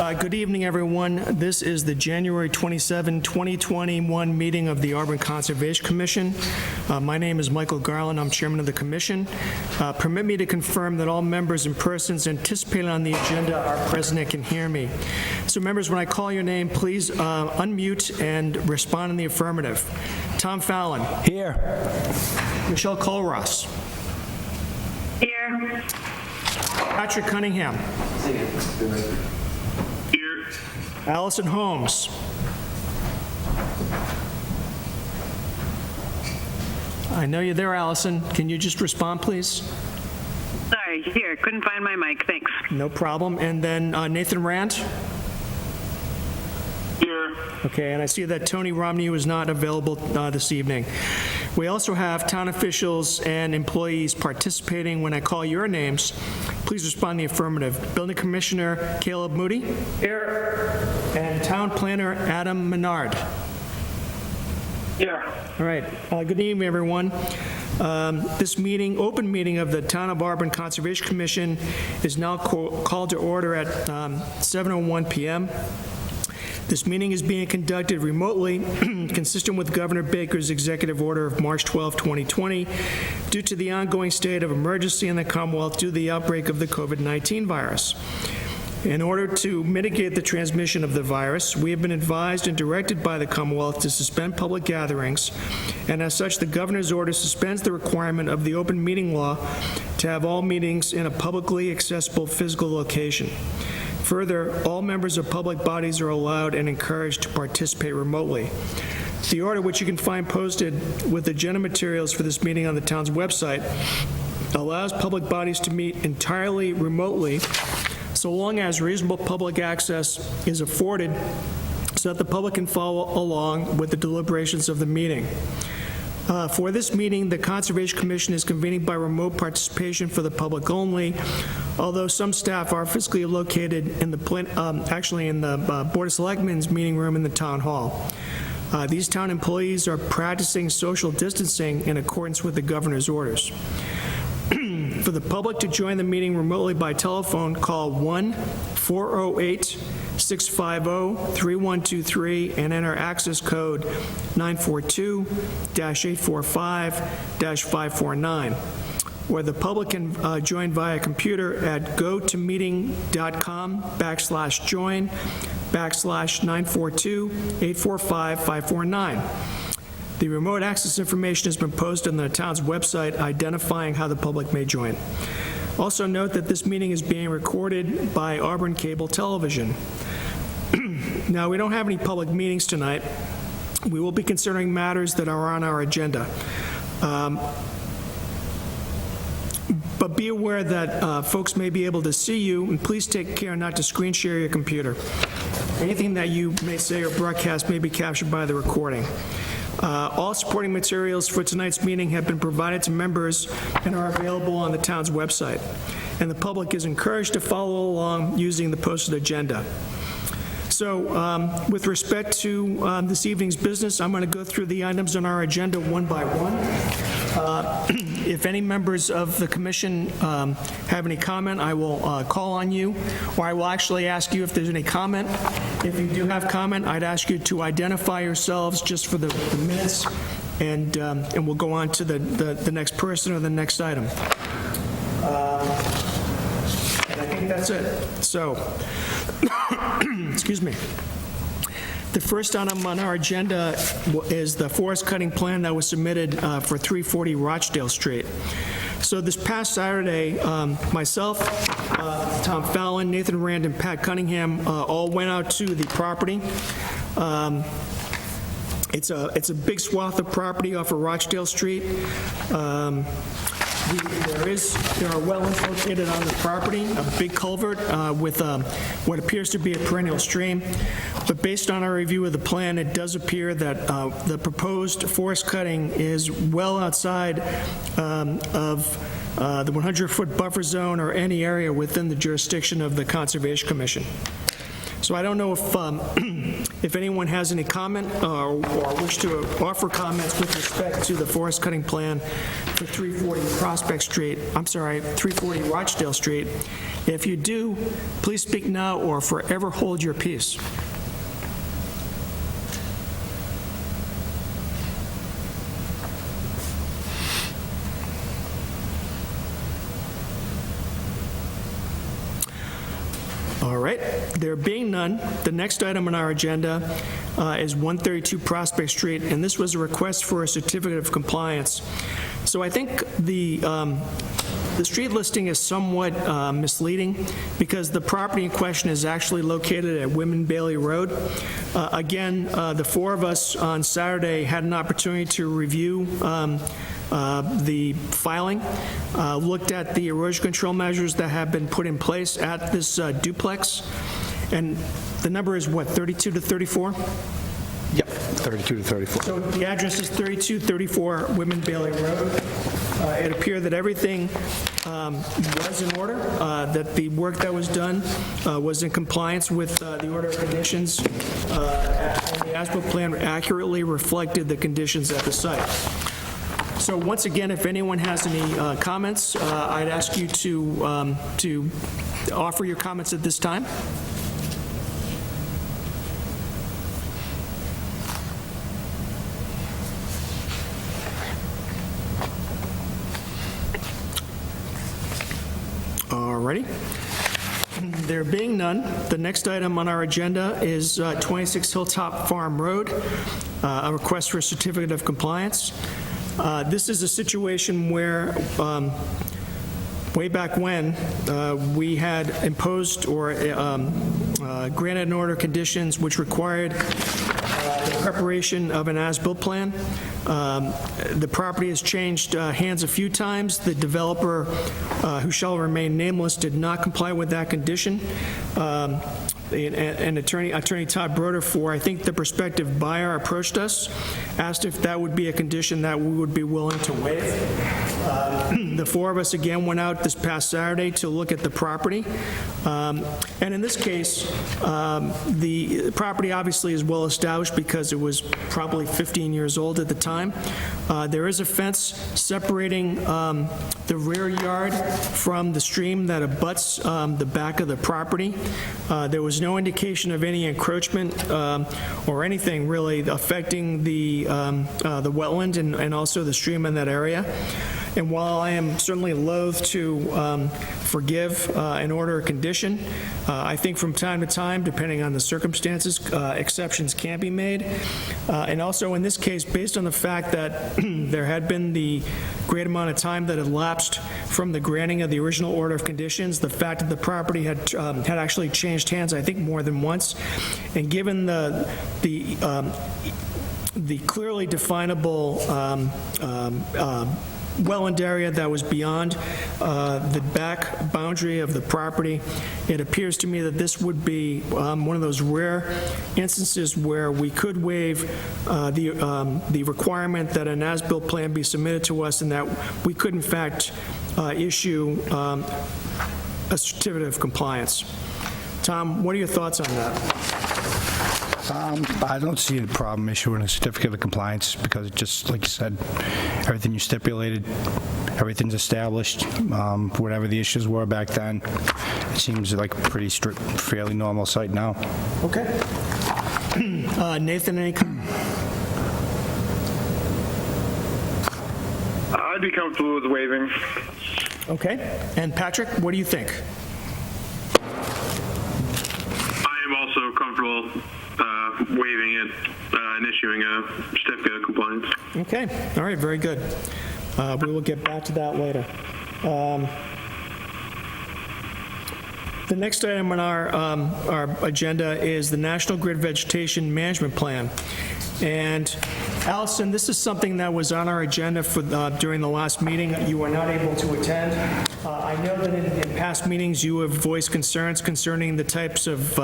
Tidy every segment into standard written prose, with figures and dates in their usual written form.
Good evening, everyone. This is the January 27, 2021 meeting of the Auburn Conservation Commission. My name is Michael Garland. I'm chairman of the commission. Permit me to confirm that all members and persons anticipated on the agenda are present and can hear me. So members, when I call your name, please unmute and respond in the affirmative. Tom Fallon. Here. Michelle Colross. Here. Patrick Cunningham. Here. Allison Holmes. I know you're there, Allison. Can you just respond, please? Sorry, here. Couldn't find my mic. Thanks. No problem. And then Nathan Rand. Here. Okay, and I see that Tony Romney was not available this evening. We also have town officials and employees participating. When I call your names, please respond in the affirmative. Building Commissioner Caleb Moody. Here. And Town Planner Adam Menard. Here. All right. Good evening, everyone. This meeting, open meeting of the Town of Auburn Conservation Commission is now called to order at 7:01 p.m. This meeting is being conducted remotely, consistent with Governor Baker's executive order of March 12, 2020, due to the ongoing state of emergency in the Commonwealth due to the outbreak of the COVID-19 virus. In order to mitigate the transmission of the virus, we have been advised and directed by the Commonwealth to suspend public gatherings, and as such, the governor's order suspends the requirement of the open meeting law to have all meetings in a publicly accessible physical location. Further, all members of public bodies are allowed and encouraged to participate remotely. The order, which you can find posted with agenda materials for this meeting on the town's website, allows public bodies to meet entirely remotely so long as reasonable public access is afforded so that the public can follow along with the deliberations of the meeting. For this meeting, the Conservation Commission is convening by remote participation for the public only, although some staff are physically located in the Board of Selectmen's meeting room in the Town Hall. These town employees are practicing social distancing in accordance with the governor's orders. For the public to join the meeting remotely by telephone, call 1-408-650-3123 and enter access code 942-845-549. Or the public can join via computer at gotomeeting.com/join/942-845-549. The remote access information has been posted on the town's website identifying how the public may join. Also note that this meeting is being recorded by Auburn Cable Television. Now, we don't have any public meetings tonight. We will be considering matters that are on our agenda. But be aware that folks may be able to see you, and please take care not to screen share your computer. Anything that you may say or broadcast may be captured by the recording. All supporting materials for tonight's meeting have been provided to members and are available on the town's website. And the public is encouraged to follow along using the posted agenda. So with respect to this evening's business, I'm going to go through the items on our agenda one by one. If any members of the commission have any comment, I will call on you, or I will actually ask you if there's any comment. If you do have comment, I'd ask you to identify yourselves just for the minutes, and we'll go on to the next person or the next item. And I think that's it. So, excuse me. The first item on our agenda is the forest cutting plan that was submitted for 340 Rochdale Street. So this past Saturday, myself, Tom Fallon, Nathan Rand, and Pat Cunningham all went out to the property. It's a big swath of property off of Rochdale Street. There are wetlands located on the property, a big culvert with what appears to be a perennial stream. But based on our review of the plan, it does appear that the proposed forest cutting is well outside of the 100-foot buffer zone or any area within the jurisdiction of the Conservation Commission. So So I don't know if if anyone has any comment or wish to offer comments with respect to the forest cutting plan for 340 Rochdale Street. If you do, please speak now or forever hold your peace. All right, there being none, the next item on our agenda is 132 Prospect Street, and this was a request for a certificate of compliance. So I think the street listing is somewhat misleading because the property in question is actually located at Whitman Bailey Road. Again, the four of us on Saturday had an opportunity to review the filing, looked at the erosion control measures that have been put in place at this duplex, and the number is what, 32 to 34? Yep, 32 to 34. So the address is 3234 Whitman Bailey Road. It appeared that everything was in order, that the work that was done was in compliance with the order of conditions, and the as-built plan accurately reflected the conditions at the site. So once again, if anyone has any comments, I'd ask you to offer your comments at this time. Alrighty. There being none, the next item on our agenda is 26 Hilltop Farm Road, a request for a certificate of compliance. This is a situation where, way back when, we had imposed or granted an order of conditions which required the preparation of an as-built plan. The property has changed hands a few times. The developer, who shall remain nameless, did not comply with that condition. And Attorney Todd Broder, for I think the prospective buyer, approached us, asked if that would be a condition that we would be willing to waive. The four of us again went out this past Saturday to look at the property. And in this case, the property obviously is well established because it was probably 15 years old at the time. There is a fence separating the rear yard from the stream that abuts the back of the property. There was no indication of any encroachment or anything really affecting the wetland and also the stream in that area. And while I am certainly loath to forgive an order or condition, I think from time to time, depending on the circumstances, exceptions can be made. And also in this case, based on the fact that there had been the great amount of time that had elapsed from the granting of the original order of conditions, the fact that the property had actually changed hands, I think, more than once, and given the clearly definable wetland area that was beyond the back boundary of the property, it appears to me that this would be one of those rare instances where we could waive the requirement that an as-built plan be submitted to us, and that we could in fact issue a certificate of compliance. Tom, what are your thoughts on that? I don't see a problem issuing a certificate of compliance because it just, like you said, everything you stipulated, everything's established. Whatever the issues were back then, it seems like a pretty strict, fairly normal site now. Okay. Nathan, any comment? I'd be comfortable with waiving. Okay. And Patrick, what do you think? I am also comfortable waiving it and issuing a certificate of compliance. Okay. All right. Very good. We will get back to that later. The next item on our agenda is the National Grid Vegetation Management Plan. And Allison, this is something that was on our agenda for during the last meeting. You were not able to attend. I know that in past meetings you have voiced concerns concerning the types of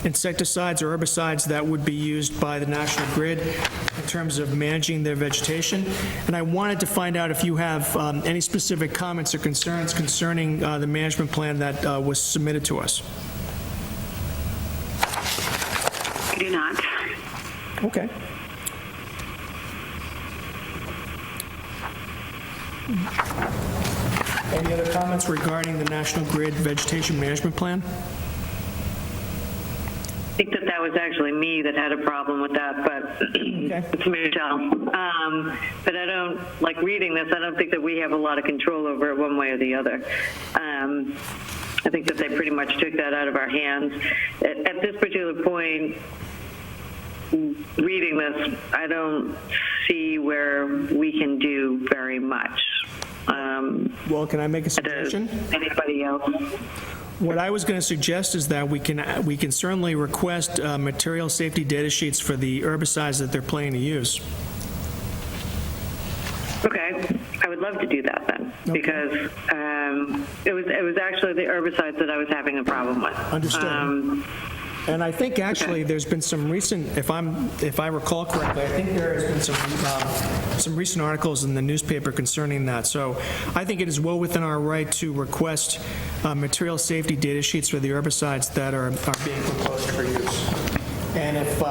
insecticides or herbicides that would be used by the National Grid in terms of managing their vegetation. And I wanted to find out if you have any specific comments or concerns concerning the management plan that was submitted to us. do not. Okay. Any other comments regarding the National Grid Vegetation Management Plan? I think that was actually me that had a problem with that, but it's Michelle. But I don't, like reading this, I don't think that we have a lot of control over it one way or the other. I think that they pretty much took that out of our hands. At this particular point, reading this, I don't see where we can do very much. Well, can I make a suggestion? Anybody else? What I was going to suggest is that we can certainly request material safety data sheets for the herbicides that they're planning to use. Okay, I would love to do that then, because it was actually the herbicides that I was having a problem with. Understood. And I think actually there's been some recent, if I recall correctly, I think there has been some recent articles in the newspaper concerning that. So I think it is well within our right to request material safety data sheets for the herbicides that are being proposed for use. And if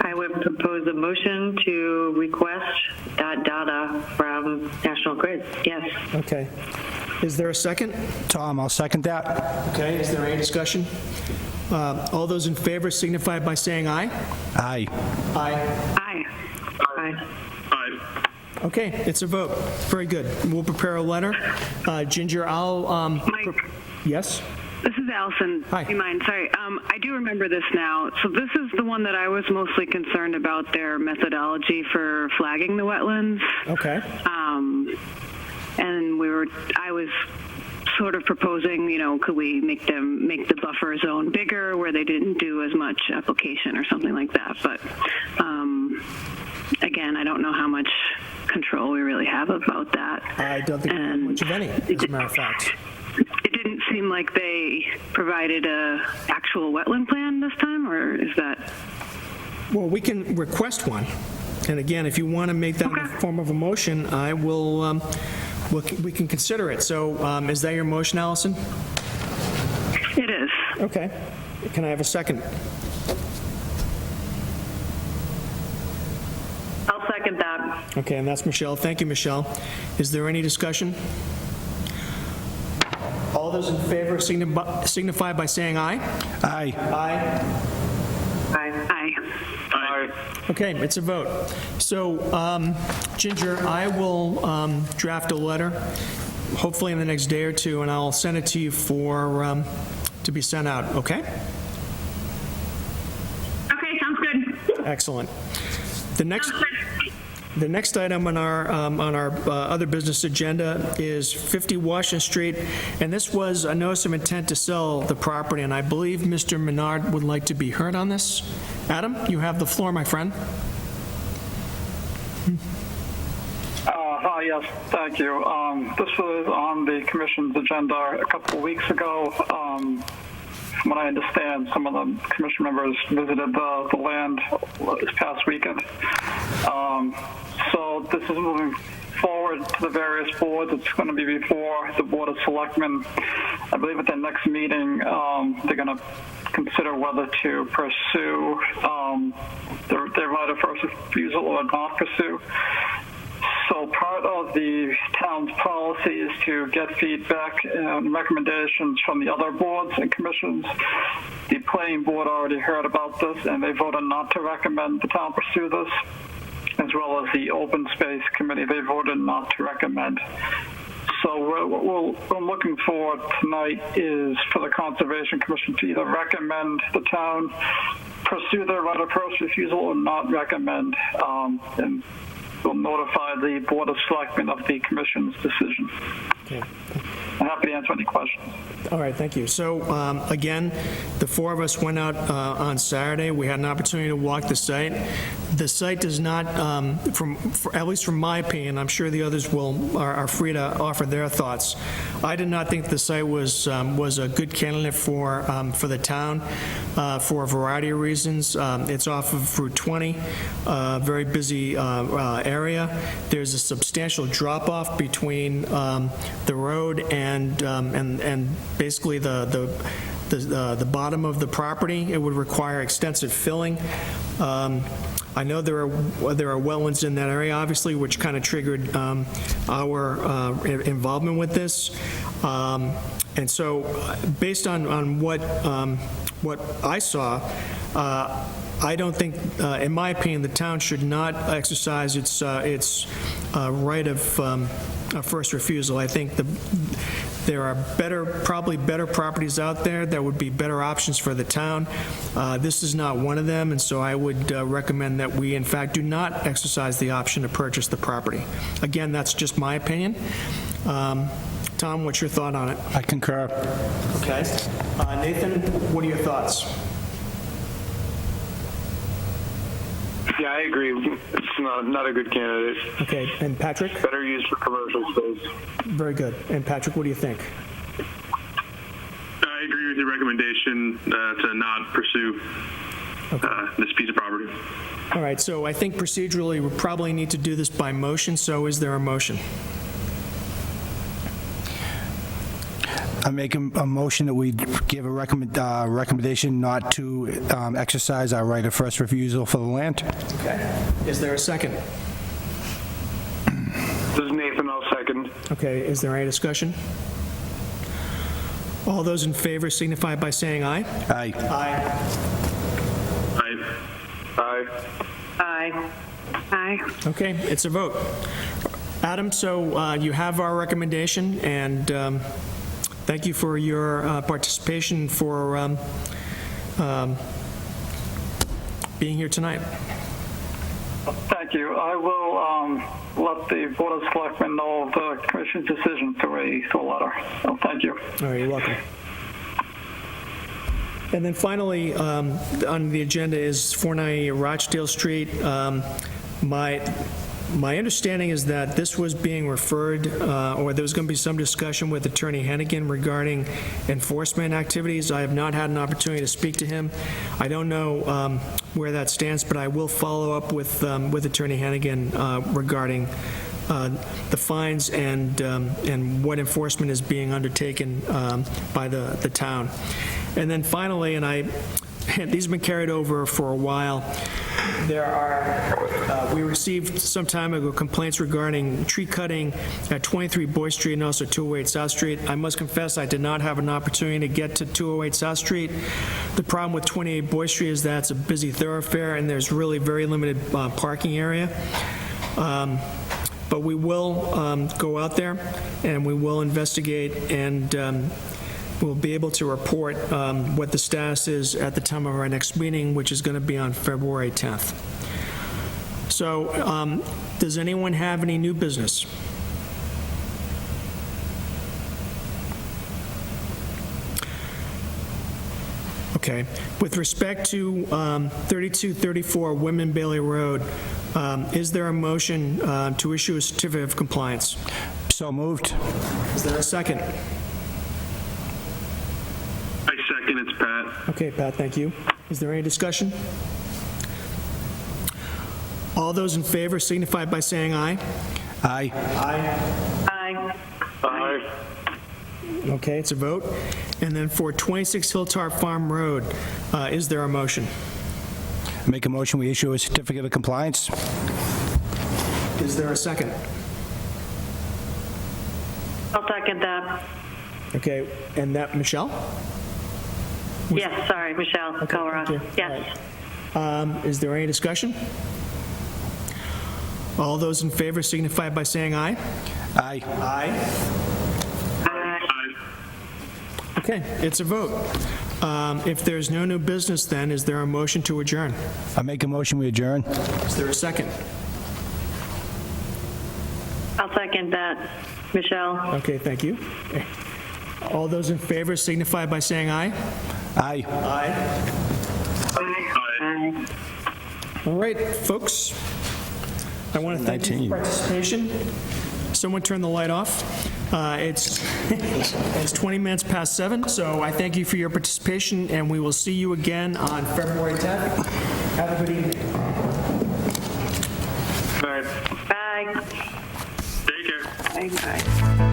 I would propose a motion to request that data from National Grid. Yes. okay. Is there a second? Tom, I'll second that. Okay, is there any discussion? All those in favor signify by saying aye. Aye. Aye. Aye. Aye. Aye. Okay, it's a vote. Very good. We'll prepare a letter. Ginger, I'll... Mike. Yes? This is Allison. Hi. Do you mind? Sorry. I do remember this now. So this is the one that I was mostly concerned about their methodology for flagging the wetlands. Okay. And I was sort of proposing, could we make the buffer zone bigger where they didn't do as much application or something like that. But again, I don't know how much control we really have about that. I don't think we have much of any, as a matter of fact. It didn't seem like they provided a actual wetland plan this time, or is that? Well, we can request one. And again, if you want to make that in the form of a motion, I will, we can consider it. So is that your motion, Allison? It is. Okay. Can I have a second? I'll second that. Okay, and that's Michelle. Thank you, Michelle. Is there any discussion? All those in favor signify by saying aye. Aye. Aye. Aye. Aye. Aye. Okay, it's a vote. So, Ginger, I will draft a letter, hopefully in the next day or two, and I'll send it to you for to be sent out. Okay? Okay, sounds good. Excellent. The next item on our other business agenda is 50 Washington Street, and this was a notice of intent to sell the property, and I believe Mr. Menard would like to be heard on this. Adam, you have the floor, my friend. Hi, yes, thank you. This was on the commission's agenda a couple of weeks ago. From what I understand, some of the commission members visited the land this past weekend. So this is moving forward to the various boards. It's going to be before the Board of Selectmen. I believe at their next meeting, they're going to consider whether to pursue their right of first refusal or not pursue. So part of the town's policy is to get feedback and recommendations from the other boards and commissions. The planning board already heard about this, and they voted not to recommend the town pursue this, as well as the open space committee. They voted not to recommend. So what we're looking for tonight is for the Conservation Commission to either recommend the town pursue their right of first refusal or not recommend, and we'll notify the Board of Selectmen of the Commission's decision. Okay. I'm happy to answer any questions. All right, thank you. So, again, the four of us went out on Saturday. We had an opportunity to walk the site. The site does not, at least from my opinion, I'm sure the others are free to offer their thoughts. I did not think the site was a good candidate for the town for a variety of reasons. It's off of Route 20, very busy area. There's a substantial drop-off between the road and basically the the bottom of the property. It would require extensive filling. I know there are wetlands in that area, obviously, which kind of triggered our involvement with this. And so, based on what I saw, I don't think, in my opinion, the town should not exercise its right of first refusal. I think there are probably better properties out there that would be better options for the town. This is not one of them, and so I would recommend that we, in fact, do not exercise the option to purchase the property. Again, that's just my opinion. Tom, what's your thought on it? I concur. Okay. Nathan, what are your thoughts? Yeah, I agree. It's not a good candidate. Okay, and Patrick? Better used for commercial space. Very good. And Patrick, what do you think? I agree with your recommendation to not pursue this piece of property. All right, so I think procedurally, we probably need to do this by motion, so is there a motion? I make a motion that we give a recommendation not to exercise our right of first refusal for the land. Okay. Is there a second? This is Nathan, I'll second. Okay, is there any discussion? All those in favor signify by saying aye. Aye. Aye. Aye. Aye. Aye. Okay, it's a vote. Adam, so you have our recommendation, and thank you for your participation, for being here tonight. Thank you. I will let the Board of Selectmen know of the Commission's decision through a letter. So thank you. All right, you're welcome. And then finally, on the agenda is 498 Rochdale Street. My understanding is that this was being referred, or there was going to be some discussion with Attorney Hennigan regarding enforcement activities. I have not had an opportunity to speak to him. I don't know where that stands, but I will follow up with Attorney Hennigan regarding the fines and what enforcement is being undertaken by the town. And then finally, these have been carried over for a while. We received some time ago complaints regarding tree cutting at 23 Boyd Street and also 208 South Street. I must confess I did not have an opportunity to get to 208 South Street. The problem with 28 Boyd Street is that it's a busy thoroughfare and there's really very limited parking area. But we will go out there and we will investigate, and we'll be able to report what the status is at the time of our next meeting, which is going to be on February 10th. So, does anyone have any new business? Okay. With respect to 3234 Women Bailey Road, is there a motion to issue a certificate of compliance? So moved. Is there a second? Second, it's Pat. Okay, Pat, thank you. Is there any discussion? All those in favor signify by saying aye. Aye. Aye. Aye. Aye. Okay, it's a vote. And then for 26 Hilltop Farm Road, is there a motion? Make a motion we issue a certificate of compliance. Is there a second? I'll second that. Okay, and that, Michelle? Yes, sorry, Michelle Okay, Colorado. thank you. Yes. Is there any discussion? All those in favor signify by saying aye. Aye. Aye. Aye. Okay, it's a vote. If there's no new business, then, is there a motion to adjourn? I make a motion we adjourn. Is there a second? I'll second that, Michelle. Okay, thank you. Okay. All those in favor signify by saying aye. Aye. Aye. Aye. All right, folks. I want to thank you for your participation. Someone turn the light off. It's 20 minutes past 7, so I thank you for your participation, and we will see you again on February 10th. Have a good evening. All right. Bye. Take care. Bye. Bye.